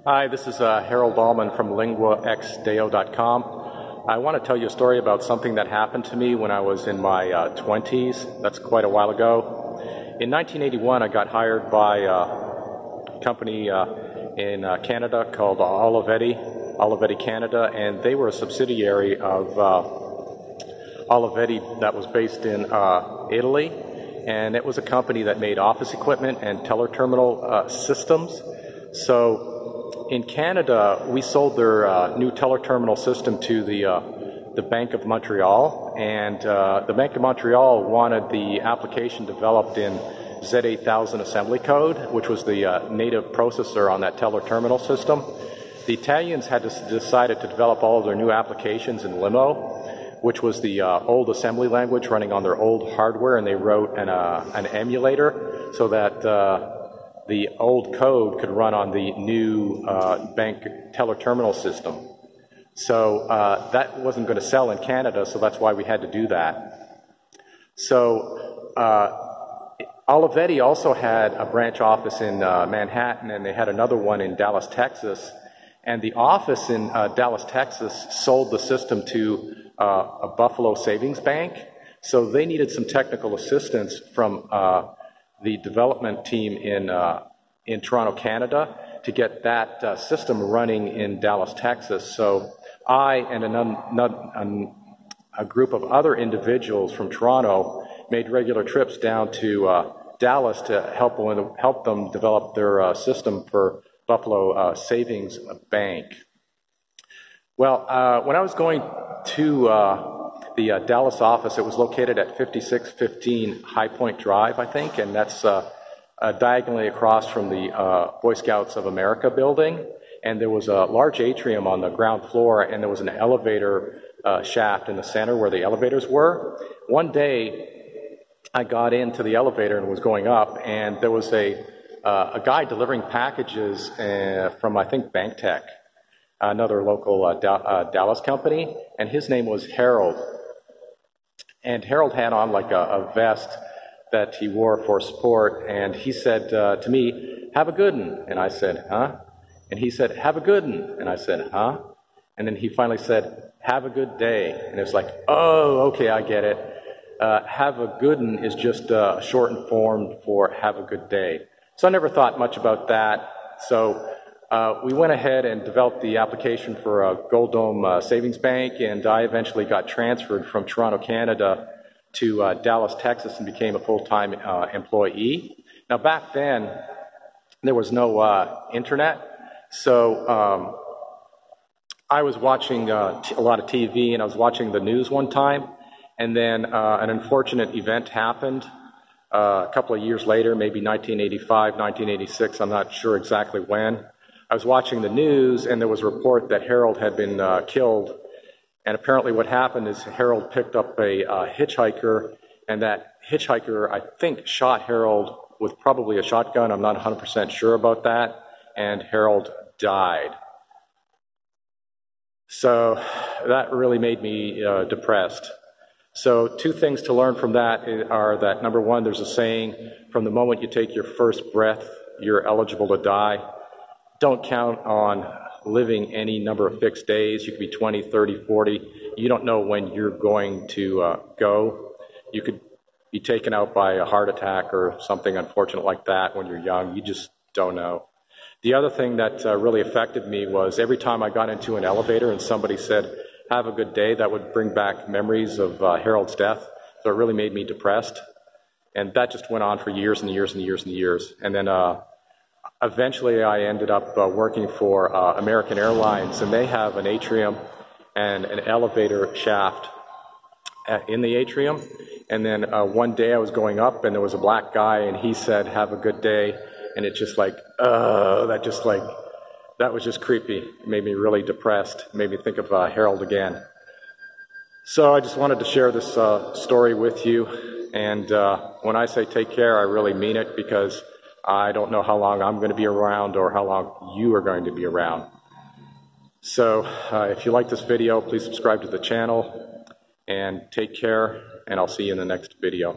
Hi, this is Harold Allman from linguaxdeo.com. I want to tell you a story about something that happened to me when I was in my 20s. That's quite a while ago. In 1981, I got hired by a company in Canada called Olivetti Canada, and they were a subsidiary of Olivetti that was based in Italy, and it was a company that made office equipment and teller terminal systems. So in Canada, we sold their new teller terminal system to the Bank of Montreal, and the Bank of Montreal wanted the application developed in Z8000 assembly code, which was the native processor on that teller terminal system. The Italians had decided to develop all of their new applications in Limo, which was the old assembly language running on their old hardware, and they wrote an emulator so that the old code could run on the new bank teller terminal system. So that wasn't going to sell in Canada, so that's why we had to do that. So Olivetti also had a branch office in Manhattan, and they had another one in Dallas, Texas. And the office in Dallas, Texas sold the system to a Buffalo Savings Bank. So they needed some technical assistance from the development team in Toronto, Canada, to get that system running in Dallas, Texas. So I and a group of other individuals from Toronto made regular trips down to Dallas to help them develop their system for Buffalo Savings Bank. Well, when I was going to the Dallas office, it was located at 5615 High Point Drive, I think, and that's diagonally across from the Boy Scouts of America building. And there was a large atrium on the ground floor, and there was an elevator shaft in the center where the elevators were. One day, I got into the elevator and was going up, and there was a guy delivering packages from, I think, Bank Tech, another local Dallas company, and his name was Harold. And Harold had on like a vest that he wore for sport, and he said to me, "Have a good one." And I said, "Huh?" And he said, "Have a good one." And I said, "Huh?" And then he finally said, "Have a good day." And it was like, oh, okay, I get it. Have a good one is just a shortened form for have a good day. So I never thought much about that. So we went ahead and developed the application for a Gold Dome Savings Bank, and I eventually got transferred from Toronto, Canada to Dallas, Texas, and became a full-time employee. Now, back then, there was no internet, so I was watching a lot of TV, and I was watching the news one time, and then an unfortunate event happened a couple of years later, maybe 1985, 1986, I'm not sure exactly when. I was watching the news, and there was a report that Harold had been killed. And apparently what happened is Harold picked up a hitchhiker, and that hitchhiker, I think, shot Harold with probably a shotgun. I'm not 100% sure about that. And Harold died. So that really made me depressed. So two things to learn from that are that, number one, there's a saying, from the moment you take your first breath, you're eligible to die. Don't count on living any number of fixed days. You could be 20, 30, 40. You don't know when you're going to go. You could be taken out by a heart attack or something unfortunate like that when you're young. You just don't know. The other thing that really affected me was every time I got into an elevator and somebody said, "Have a good day," that would bring back memories of Harold's death. So it really made me depressed. And that just went on for years and years and years and years. And then eventually I ended up working for American Airlines, and they have an atrium and an elevator shaft in the atrium. And then one day I was going up, and there was a black guy, and he said, "Have a good day." And it just like, that was just creepy. It made me really depressed. It made me think of Harold again. So I just wanted to share this story with you. And when I say take care, I really mean it, because I don't know how long I'm going to be around or how long you are going to be around. So if you like this video, please subscribe to the channel, and take care, and I'll see you in the next video.